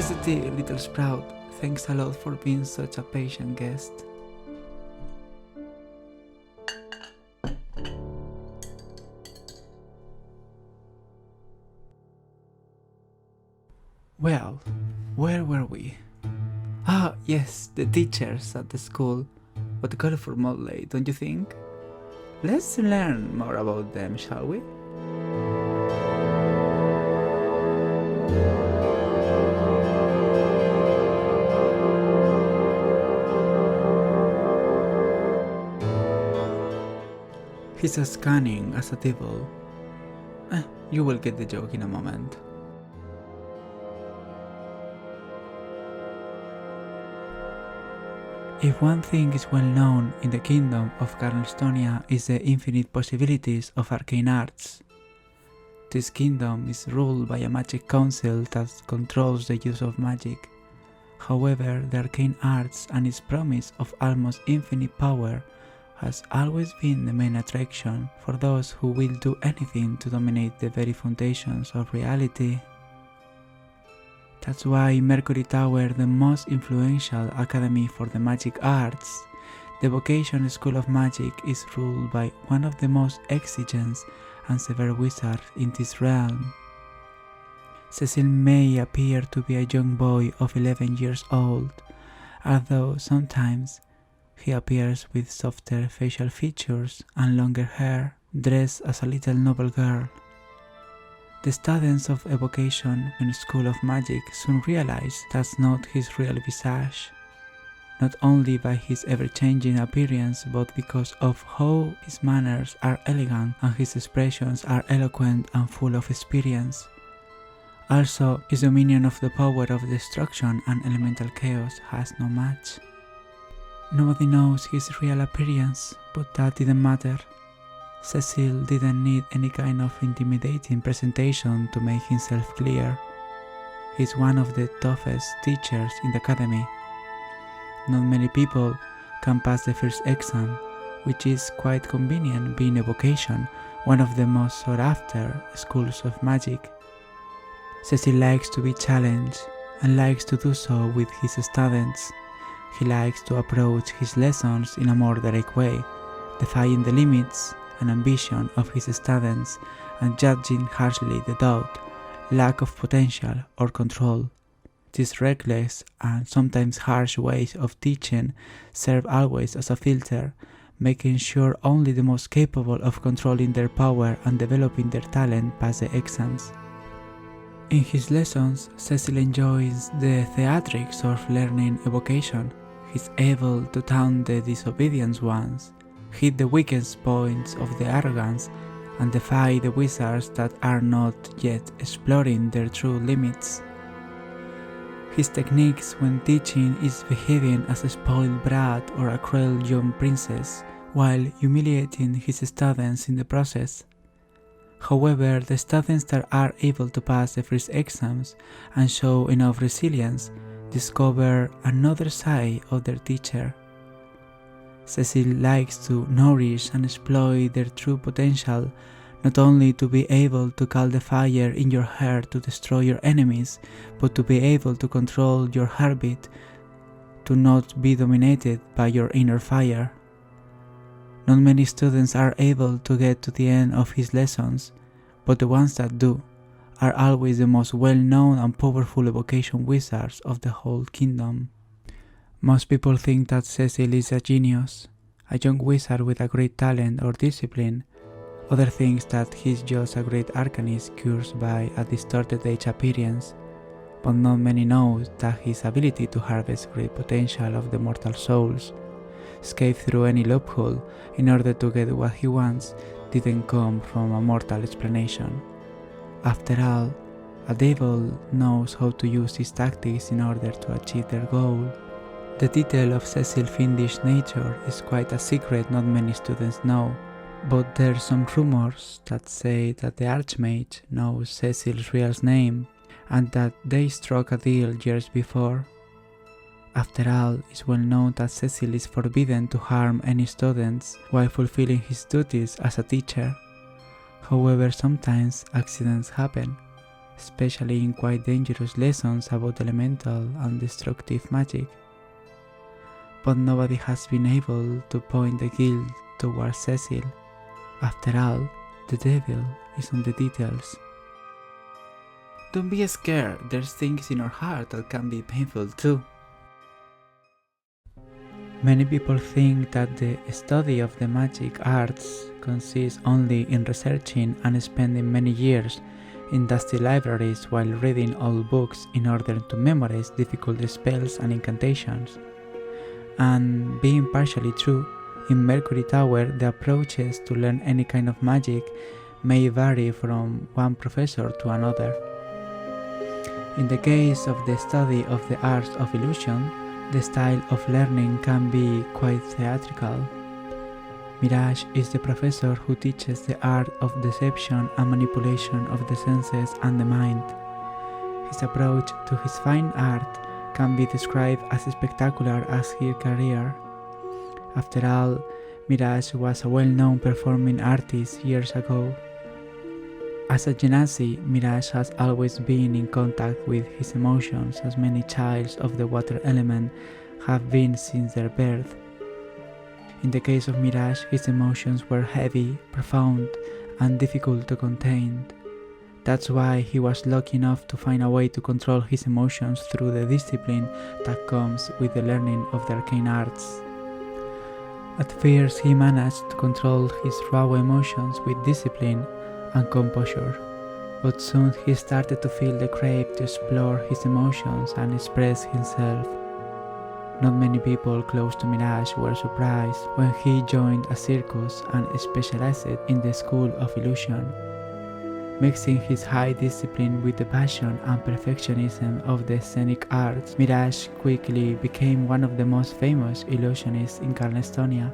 Felicity, little sprout. Thanks a lot for being such a patient guest. Well, where were we? Ah, yes, the teachers at the school. What colorful motley, don't you think? Let's learn more about them, shall we? He's as cunning as a devil. You will get the joke in a moment. If one thing is well known in the kingdom of Carnstonia is the infinite possibilities of arcane arts. This kingdom is ruled by a magic council that controls the use of magic. However, the arcane arts and its promise of almost infinite power has always been the main attraction for those who will do anything to dominate the very foundations of reality. That's why Mercury Tower, the most influential academy for the magic arts, the Vocation School of Magic, is ruled by one of the most exigent and severe wizards in this realm. Cecil may appear to be a young boy of 11 years old, although sometimes he appears with softer facial features and longer hair, dressed as a little noble girl. The students of Evocation and School of Magic soon realize that's not his real visage, not only by his ever-changing appearance but because of how his manners are elegant and his expressions are eloquent and full of experience. Also, his dominion of the power of destruction and elemental chaos has no match. Nobody knows his real appearance, but that didn't matter. Cecil didn't need any kind of intimidating presentation to make himself clear. He's one of the toughest teachers in the academy. Not many people can pass the first exam, which is quite convenient being Evocation, one of the most sought after schools of magic. Cecil likes to be challenged and likes to do so with his students. He likes to approach his lessons in a more direct way, defying the limits and ambition of his students and judging harshly the doubt, lack of potential or control. These reckless and sometimes harsh ways of teaching serve always as a filter, making sure only the most capable of controlling their power and developing their talent pass the exams. In his lessons, Cecil enjoys the theatrics of learning Evocation. He's able to taunt the disobedient ones, hit the weakest points of the arrogance, and defy the wizards that are not yet exploring their true limits. His techniques when teaching is behaving as a spoiled brat or a cruel young princess, while humiliating his students in the process. However, the students that are able to pass the first exams and show enough resilience discover another side of their teacher. Cecil likes to nourish and exploit their true potential, not only to be able to call the fire in your heart to destroy your enemies, but to be able to control your heartbeat, to not be dominated by your inner fire. Not many students are able to get to the end of his lessons, but the ones that do are always the most well-known and powerful evocation wizards of the whole kingdom. Most people think that Cecil is a genius, a young wizard with a great talent or discipline. Others think that he's just a great arcanist cursed by a distorted age appearance, but not many know that his ability to harvest great potential of the mortal souls, escape through any loophole in order to get what he wants, didn't come from a mortal explanation. After all, a devil knows how to use his tactics in order to achieve their goal. The detail of Cecil's fiendish nature is quite a secret not many students know, but there's some rumors that say that the Archmage knows Cecil's real name and that they struck a deal years before. After all, it's well known that Cecil is forbidden to harm any students while fulfilling his duties as a teacher. However, sometimes accidents happen. especially in quite dangerous lessons about elemental and destructive magic. But nobody has been able to point the guilt towards Cecil. After all, the devil is on the details. Don't be scared, there's things in our heart that can be painful too. Many people think that the study of the magic arts consists only in researching and spending many years in dusty libraries while reading old books in order to memorize difficult spells and incantations. And being partially true, in Mercury Tower the approaches to learn any kind of magic may vary from one professor to another. In the case of the study of the arts of illusion, the style of learning can be quite theatrical. Mirage is the professor who teaches the art of deception and manipulation of the senses and the mind. His approach to his fine art can be described as spectacular as his career. After all, Mirage was a well-known performing artist years ago. As a genasi, Mirage has always been in contact with his emotions, as many childs of the water element have been since their birth. In the case of Mirage, his emotions were heavy, profound, and difficult to contain. That's why he was lucky enough to find a way to control his emotions through the discipline that comes with the learning of the arcane arts. At first, he managed to control his raw emotions with discipline and composure, but soon he started to feel the crave to explore his emotions and express himself. Not many people close to Mirage were surprised when he joined a circus and specialized in the School of Illusion. Mixing his high discipline with the passion and perfectionism of the scenic arts, Mirage quickly became one of the most famous illusionists in Carlestonia,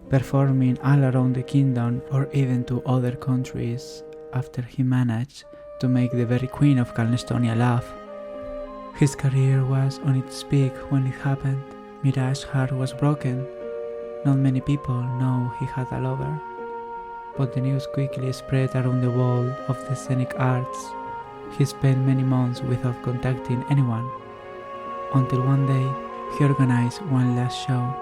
performing all around the kingdom or even to other countries after he managed to make the very queen of Carlestonia laugh. His career was on its peak when it happened. Mirage's heart was broken. Not many people know he had a lover, but the news quickly spread around the world of the scenic arts. He spent many months without contacting anyone, until one day he organized one last show.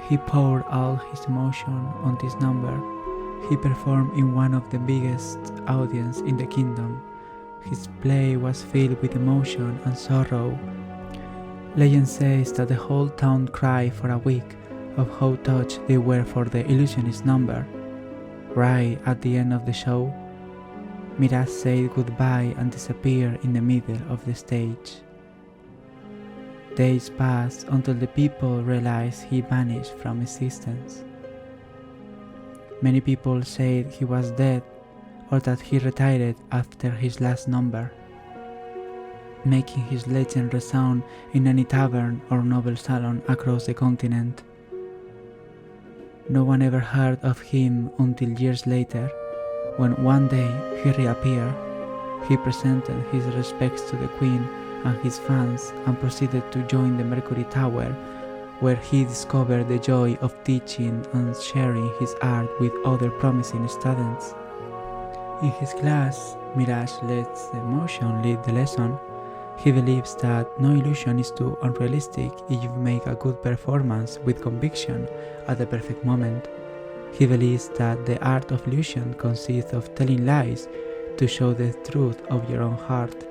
He poured all his emotion on this number. He performed in one of the biggest audiences in the kingdom. His play was filled with emotion and sorrow. Legend says that the whole town cried for a week of how touched they were for the illusionist number. Right at the end of the show, Mirage said goodbye and disappeared in the middle of the stage. Days passed until the people realized he vanished from existence. Many people said he was dead or that he retired after his last number, making his legend resound in any tavern or noble salon across the continent. No one ever heard of him until years later, when one day he reappeared. He presented his respects to the Queen and his fans and proceeded to join the Mercury Tower, where he discovered the joy of teaching and sharing his art with other promising students. In his class, Mirage lets the emotion lead the lesson. He believes that no illusion is too unrealistic if you make a good performance with conviction at the perfect moment. He believes that the art of illusion consists of telling lies to show the truth of your own heart,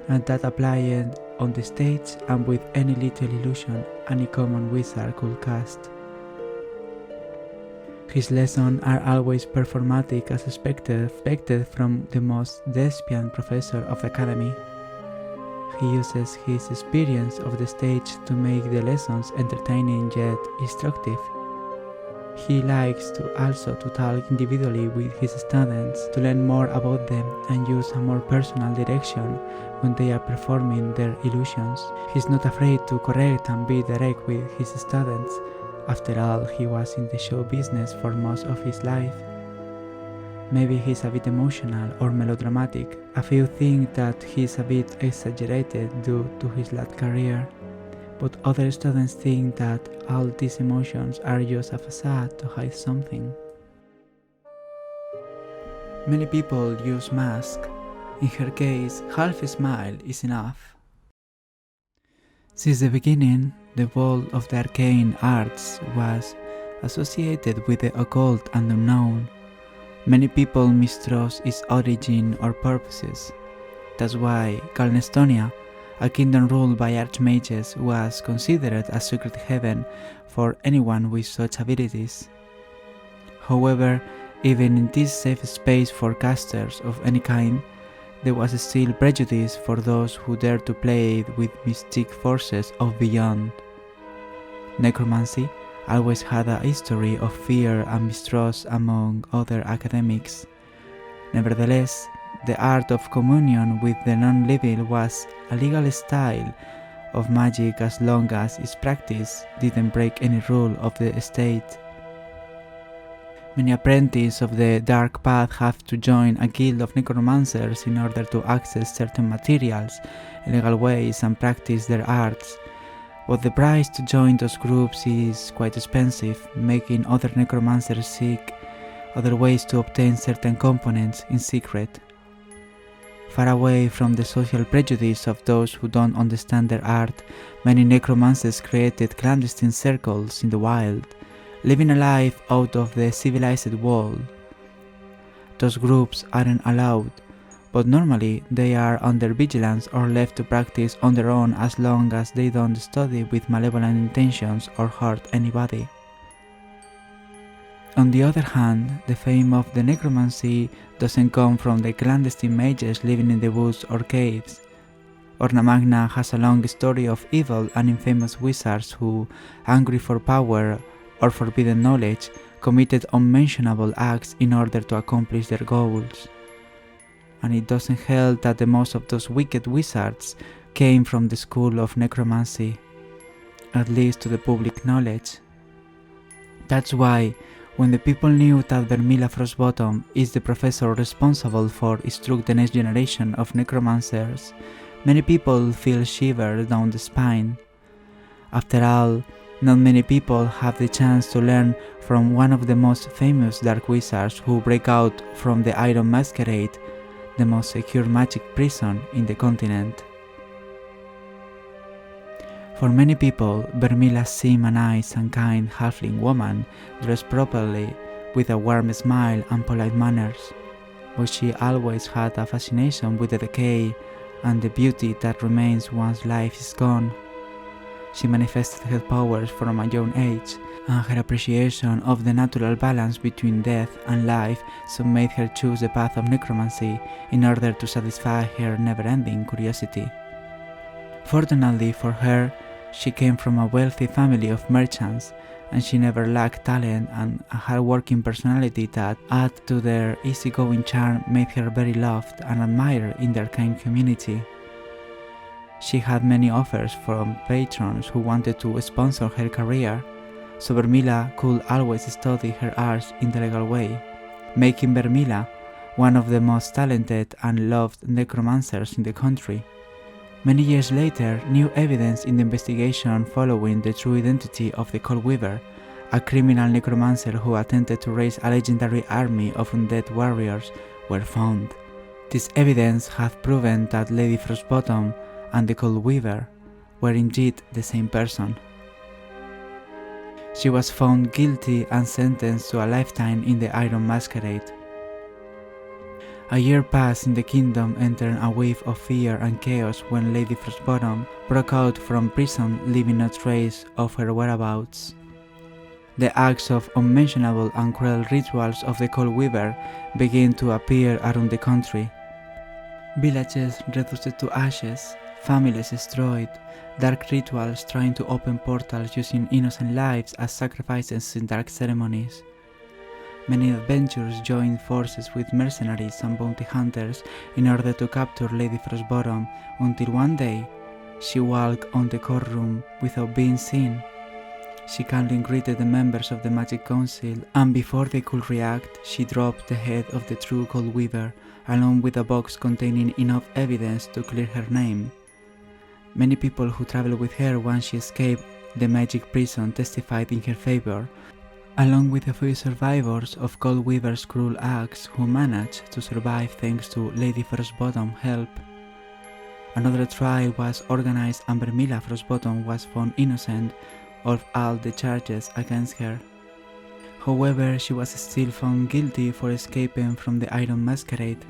and that applying on the stage and with any little illusion any common wizard could cast. His lessons are always performatic as expected from the most despiant professor of the academy. He uses his experience of the stage to make the lessons entertaining yet instructive. He likes to also to talk individually with his students to learn more about them and use a more personal direction when they are performing their illusions. He's not afraid to correct and be direct with his students. After all, he was in the show business for most of his life. Maybe he's a bit emotional or melodramatic. A few think that he's a bit exaggerated due to his late career, but other students think that all these emotions are just a facade to hide something. Many people use masks. In her case, half a smile is enough. Since the beginning, the world of the arcane arts was associated with the occult and unknown. Many people mistrust its origin or purposes. That's why Calnestonia, a kingdom ruled by archmages, was considered a secret heaven for anyone with such abilities. However, even in this safe space for casters of any kind, there was still prejudice for those who dared to play with mystic forces of beyond. Necromancy always had a history of fear and mistrust among other academics. Nevertheless, the art of communion with the non-living was a legal style of magic as long as its practice didn't break any rule of the state. Many apprentices of the dark path have to join a guild of necromancers in order to access certain materials, illegal ways and practice their arts. But the price to join those groups is quite expensive, making other necromancers seek other ways to obtain certain components in secret. Far away from the social prejudice of those who don't understand their art, many necromancers created clandestine circles in the wild, living a life out of the civilized world. Those groups aren't allowed, but normally they are under vigilance or left to practice on their own as long as they don't study with malevolent intentions or hurt anybody. On the other hand, the fame of the necromancy doesn't come from the clandestine mages living in the woods or caves. Orna Magna has a long story of evil and infamous wizards who, hungry for power or forbidden knowledge, committed unmentionable acts in order to accomplish their goals. And it doesn't help that the most of those wicked wizards came from the school of necromancy, at least to the public knowledge. That's why, when the people knew that Vermilla Frostbottom is the professor responsible for instruct the next generation of necromancers, many people feel shiver down the spine. After all, not many people have the chance to learn from one of the most famous dark wizards who break out from the Iron Masquerade, the most secure magic prison in the continent. For many people, Vermilla seemed a nice and kind halfling woman, dressed properly, with a warm smile and polite manners, but she always had a fascination with the decay and the beauty that remains once life is gone. She manifested her powers from a young age, and her appreciation of the natural balance between death and life soon made her choose the path of necromancy in order to satisfy her never-ending curiosity. Fortunately for her, she came from a wealthy family of merchants, and she never lacked talent, and a hard-working personality that, added to their easygoing charm, made her very loved and admired in the arcane community. She had many offers from patrons who wanted to sponsor her career, so Vermilla could always study her arts in the legal way, making Vermilla one of the most talented and loved necromancers in the country. Many years later, new evidence in the investigation following the true identity of the Cold Weaver, a criminal necromancer who attempted to raise a legendary army of undead warriors, were found. This evidence had proven that Lady Frostbottom and the Cold Weaver were indeed the same person. She was found guilty and sentenced to a lifetime in the Iron Masquerade. A year passed in the kingdom, entering a wave of fear and chaos when Lady Frostbottom broke out from prison, leaving no trace of her whereabouts. The acts of unmentionable and cruel rituals of the Cold Weaver began to appear around the country. Villages reduced to ashes, families destroyed, dark rituals trying to open portals using innocent lives as sacrifices in dark ceremonies. Many adventurers joined forces with mercenaries and bounty hunters in order to capture Lady Frostbottom, until one day she walked on the courtroom without being seen. She calmly greeted the members of the Magic Council, and before they could react, she dropped the head of the true Cold Weaver, along with a box containing enough evidence to clear her name. Many people who traveled with her once she escaped the magic prison testified in her favor, along with a few survivors of Cold Weaver's cruel acts who managed to survive thanks to Lady Frostbottom's help. Another trial was organized and Vermilla Frostbottom was found innocent of all the charges against her. However, she was still found guilty for escaping from the Iron Masquerade.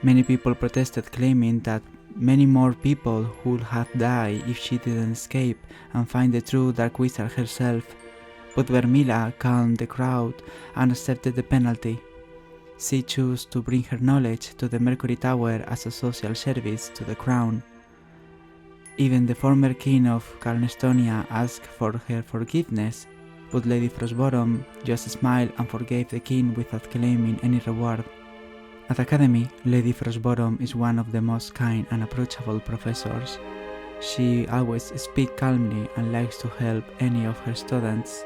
Many people protested, claiming that many more people would have died if she didn't escape and find the true Dark Wizard herself, but Vermilla calmed the crowd and accepted the penalty. She chose to bring her knowledge to the Mercury Tower as a social service to the crown. Even the former king of Carnestonia asked for her forgiveness, but Lady Frostbottom just smiled and forgave the king without claiming any reward. At Academy, Lady Frostbottom is one of the most kind and approachable professors. She always speaks calmly and likes to help any of her students.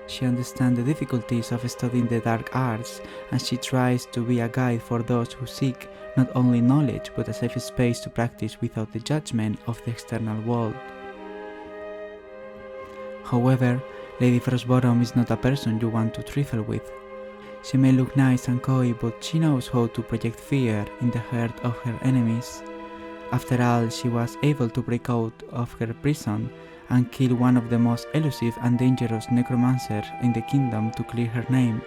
She understands the difficulties of studying the dark arts, and she tries to be a guide for those who seek not only knowledge but a safe space to practice without the judgment of the external world. However, Lady Frostbottom is not a person you want to trifle with. She may look nice and coy, but she knows how to project fear in the heart of her enemies. After all, she was able to break out of her prison and kill one of the most elusive and dangerous necromancers in the kingdom to clear her name.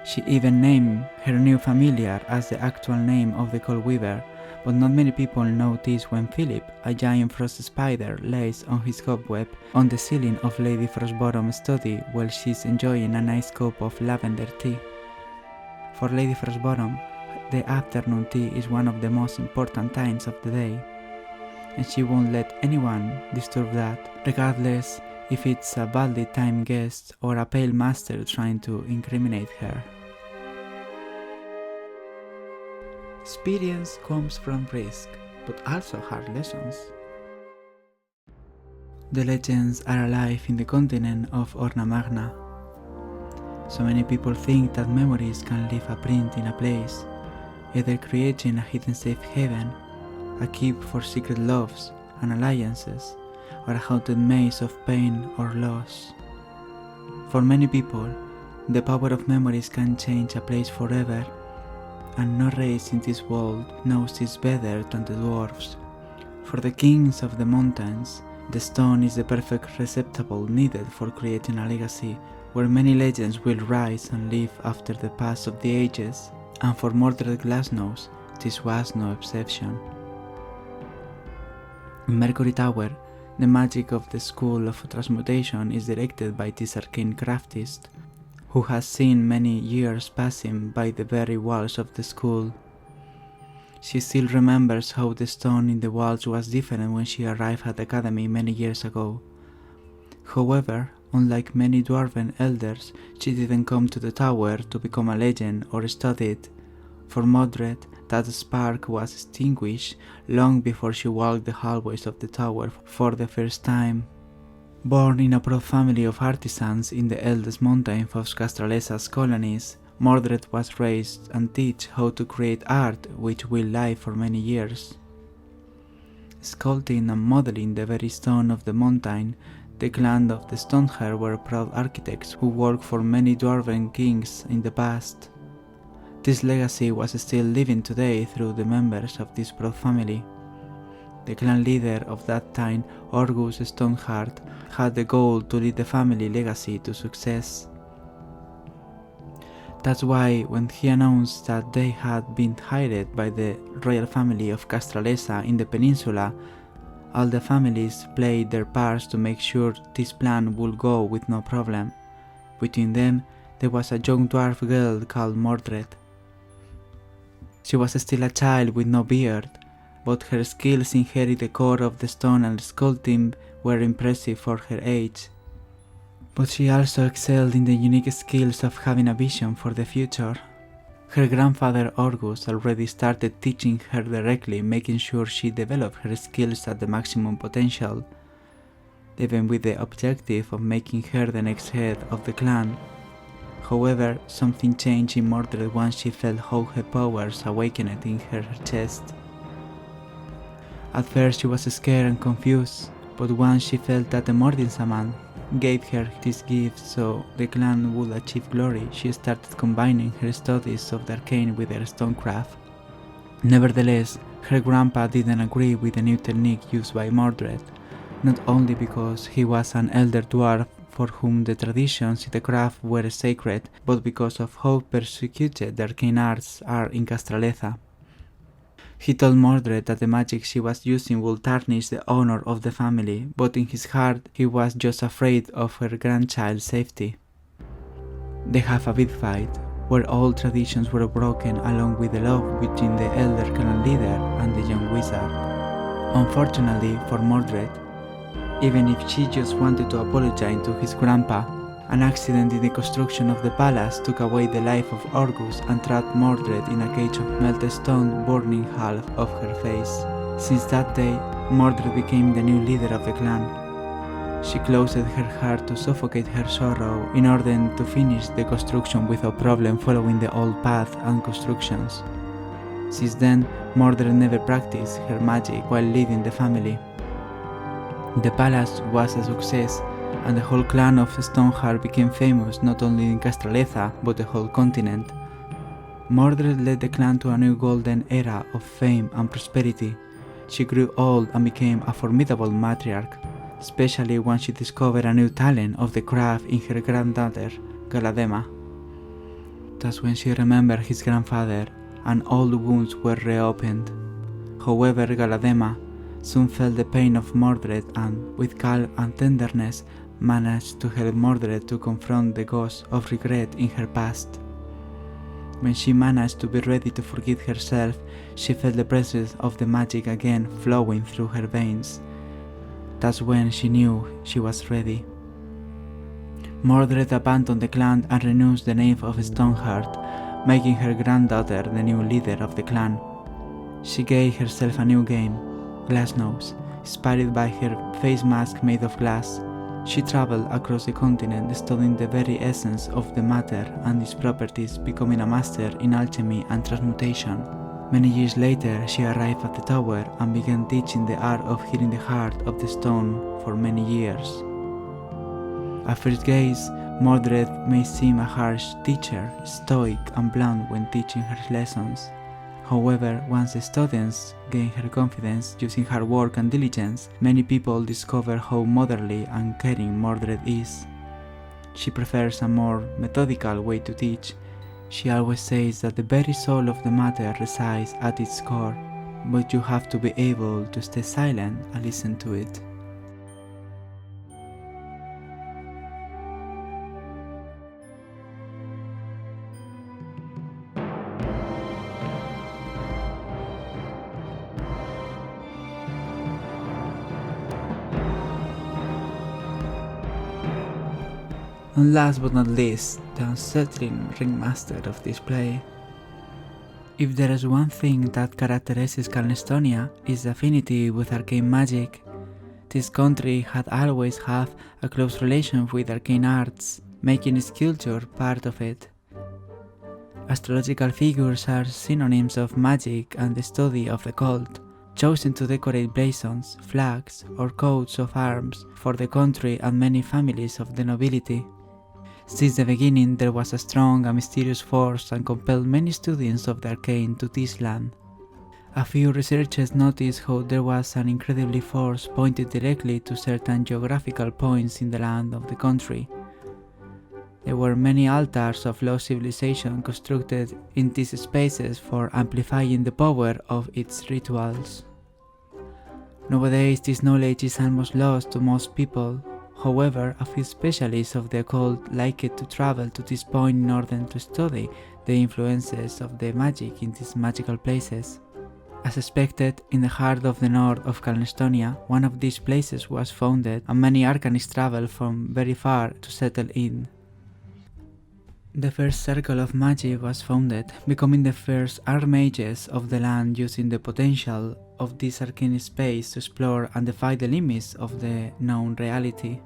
She even named her new familiar as the actual name of the Cold Weaver, but not many people noticed when Philip, a giant frost spider, lays on his cobweb on the ceiling of Lady Frostbottom's study while she's enjoying a nice cup of lavender tea. For Lady Frostbottom, the afternoon tea is one of the most important times of the day, and she won't let anyone disturb that, regardless if it's a badly timed guest or a pale master trying to incriminate her. Experience comes from risk, but also hard lessons. The legends are alive in the continent of Orna Magna. So many people think that memories can leave a print in a place, either creating a hidden safe haven, a keep for secret loves and alliances, or a haunted maze of pain or loss. For many people, the power of memories can change a place forever, and no race in this world knows this better than the dwarves. For the kings of the mountains, the stone is the perfect receptacle needed for creating a legacy where many legends will rise and live after the pass of the ages, and for Mordred Glassnose, this was no exception. In Mercury Tower, the magic of the School of Transmutation is directed by this arcane craftist, who has seen many years passing by the very walls of the school. She still remembers how the stone in the walls was different when she arrived at the academy many years ago. However, unlike many dwarven elders, she didn't come to the tower to become a legend or study it. For Mordred, that spark was extinguished long before she walked the hallways of the tower for the first time. Born in a proud family of artisans in the eldest mountain of Castralesa's colonies, Mordred was raised and taught how to create art which will live for many years. Sculpting and modeling the very stone of the mountain, the clan of the Stonehair were proud architects who worked for many dwarven kings in the past. This legacy was still living today through the members of this proud family. The clan leader of that time, Orgus Stoneheart, had the goal to lead the family legacy to success. That's why when he announced that they had been hired by the royal family of Castralesa in the peninsula, all the families played their parts to make sure this plan would go with no problem. Between them, there was a young dwarf girl called Mordred. She was still a child with no beard, but her skills in hearing the core of the stone and sculpting were impressive for her age. But she also excelled in the unique skills of having a vision for the future. Her grandfather Orgus already started teaching her directly, making sure she developed her skills at the maximum potential, even with the objective of making her the next head of the clan. However, something changed in Mordred once she felt how her powers awakened in her chest. At first she was scared and confused, but once she felt that the Mordinsaman gave her this gift so the clan would achieve glory, she started combining her studies of the arcane with her stonecraft. Nevertheless, her grandpa didn't agree with the new technique used by Mordred, not only because he was an elder dwarf for whom the traditions in the craft were sacred, but because of how persecuted the arcane arts are in Castraleza. He told Mordred that the magic she was using would tarnish the honor of the family, but in his heart he was just afraid of her grandchild's safety. They have a big fight, where all traditions were broken along with the love between the elder clan leader and the young wizard. Unfortunately for Mordred, even if she just wanted to apologize to his grandpa, an accident in the construction of the palace took away the life of Orgus and trapped Mordred in a cage of melted stone, burning half of her face. Since that day, Mordred became the new leader of the clan. She closed her heart to suffocate her sorrow in order to finish the construction without problem, following the old path and constructions. Since then, Mordred never practiced her magic while leading the family. The palace was a success, and the whole clan of Stoneheart became famous not only in Castraleza but the whole continent. Mordred led the clan to a new golden era of fame and prosperity. She grew old and became a formidable matriarch, especially when she discovered a new talent of the craft in her granddaughter, Galadema. That's when she remembered his grandfather, and all the wounds were reopened. However, Galadema soon felt the pain of Mordred and, with calm and tenderness, managed to help Mordred to confront the ghost of regret in her past. When she managed to be ready to forgive herself, she felt the presence of the magic again flowing through her veins. That's when she knew she was ready. Mordred abandoned the clan and renounced the name of Stoneheart, making her granddaughter the new leader of the clan. She gave herself a new game, Glassnose, inspired by her face mask made of glass. She traveled across the continent studying the very essence of the matter and its properties, becoming a master in alchemy and transmutation. Many years later, she arrived at the tower and began teaching the art of healing the heart of the stone for many years. At first gaze, Mordred may seem a harsh teacher, stoic and blunt when teaching her lessons. However, once the students gain her confidence using hard work and diligence, many people discover how motherly and caring Mordred is. She prefers a more methodical way to teach. She always says that the very soul of the matter resides at its core, but you have to be able to stay silent and listen to it. And last but not least, the unsettling ringmaster of this play. If there is one thing that characterizes Calnestonia, is affinity with arcane magic. This country had always had a close relation with arcane arts, making its culture part of it. Astrological figures are synonyms of magic and the study of the occult, chosen to decorate blazons, flags, or coats of arms for the country and many families of the nobility. Since the beginning, there was a strong and mysterious force and compelled many students of the arcane to this land. A few researchers noticed how there was an incredibly force pointed directly to certain geographical points in the land of the country. There were many altars of lost civilization constructed in these spaces for amplifying the power of its rituals. Nowadays, this knowledge is almost lost to most people. However, a few specialists of the occult like it to travel to this point in order to study the influences of the magic in these magical places. As expected, in the heart of the north of Calnestonia, one of these places was founded and many arcanists traveled from very far to settle in. The first circle of magic was founded, becoming the first archmages of the land, using the potential of this arcane space to explore and defy the limits of the known reality.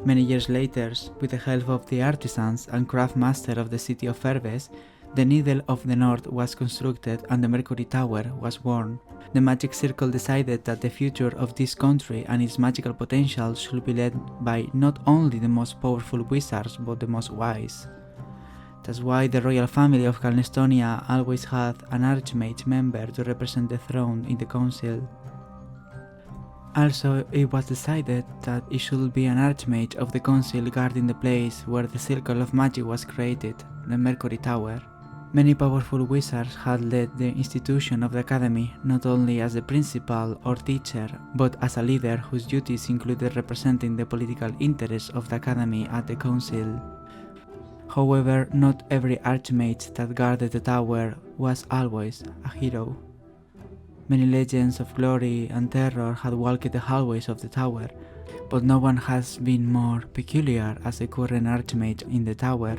Many years later, with the help of the artisans and craft master of the city of Herbes, The Needle of the North was constructed and the Mercury Tower was born. The Magic Circle decided that the future of this country and its magical potential should be led by not only the most powerful wizards but the most wise. That's why the royal family of Calnestonia always had an Archmage member to represent the throne in the council. Also, it was decided that it should be an Archmage of the council guarding the place where the Circle of Magic was created, the Mercury Tower. Many powerful wizards had led the institution of the academy, not only as the principal or teacher, but as a leader whose duties included representing the political interests of the academy at the council. However, not every Archmage that guarded the tower was always a hero. Many legends of glory and terror had walked the hallways of the tower, but no one has been more peculiar as the current Archmage in the tower.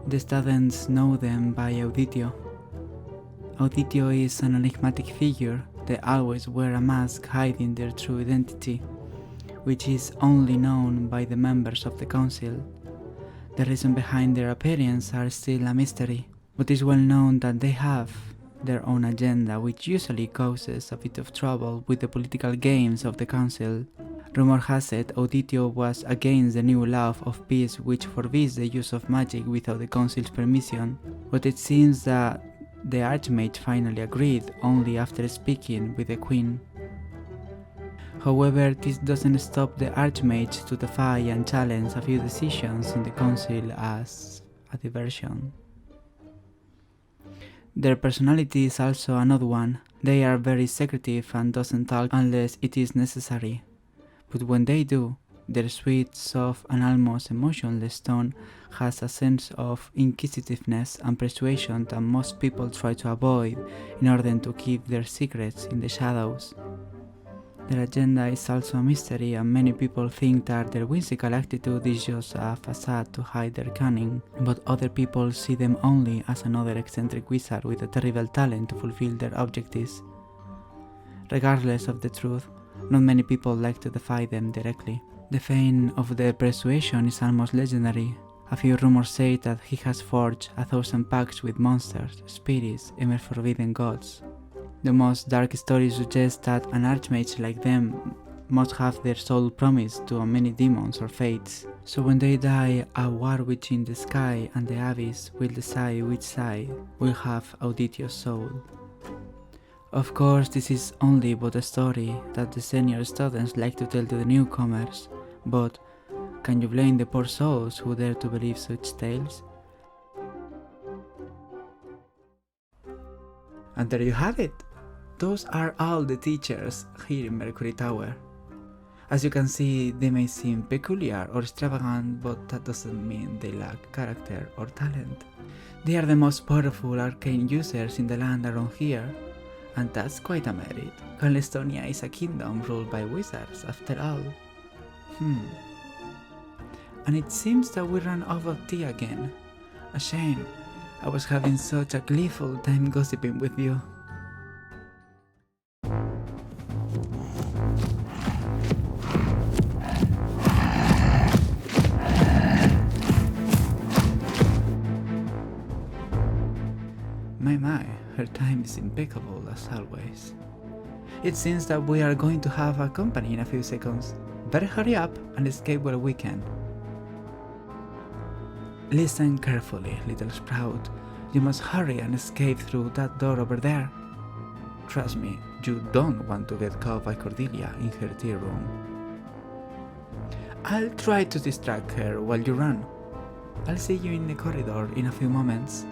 The students know them by Auditio. Auditio is an enigmatic figure. They always wear a mask hiding their true identity, which is only known by the members of the council. The reason behind their appearance are still a mystery, but it is well known that they have their own agenda, which usually causes a bit of trouble with the political games of the council. Rumor has it Auditio was against the new law of peace which forbids the use of magic without the council's permission, but it seems that the Archmage finally agreed only after speaking with the Queen. However, this doesn't stop the Archmage to defy and challenge a few decisions in the council as a diversion. Their personality is also an odd one. They are very secretive and doesn't talk unless it is necessary. But when they do, their sweet, soft and almost emotionless tone has a sense of inquisitiveness and persuasion that most people try to avoid in order to keep their secrets in the shadows. Their agenda is also a mystery, and many people think that their whimsical attitude is just a facade to hide their cunning, but other people see them only as another eccentric wizard with a terrible talent to fulfill their objectives. Regardless of the truth, not many people like to defy them directly. The fame of their persuasion is almost legendary. A few rumors say that he has forged 1,000 pacts with monsters, spirits, even forbidden gods. The most dark stories suggest that an Archmage like them must have their soul promised to many demons or fates. So when they die, a war between the sky and the abyss will decide which side will have Auditio's soul. Of course, this is only but a story that the senior students like to tell to the newcomers, but can you blame the poor souls who dare to believe such tales? And there you have it! Those are all the teachers here in Mercury Tower. As you can see, they may seem peculiar or extravagant, but that doesn't mean they lack character or talent. They are the most powerful arcane users in the land around here, and that's quite a merit. Calnestonia is a kingdom ruled by wizards, after all. And it seems that we ran out of tea again. A shame. I was having such a gleeful time gossiping with you. My, her time is impeccable as always. It seems that we are going to have a company in a few seconds. Better hurry up and escape while we can. Listen carefully, little sprout. You must hurry and escape through that door over there. Trust me, you don't want to get caught by Cordelia in her tea room. I'll try to distract her while you run. I'll see you in the corridor in a few moments.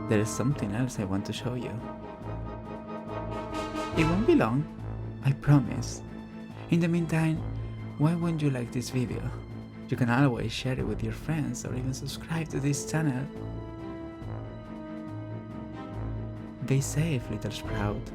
There is something else I want to show you. It won't be long, I promise. In the meantime, why wouldn't you like this video? You can always share it with your friends or even subscribe to this channel. Be safe, little sprout.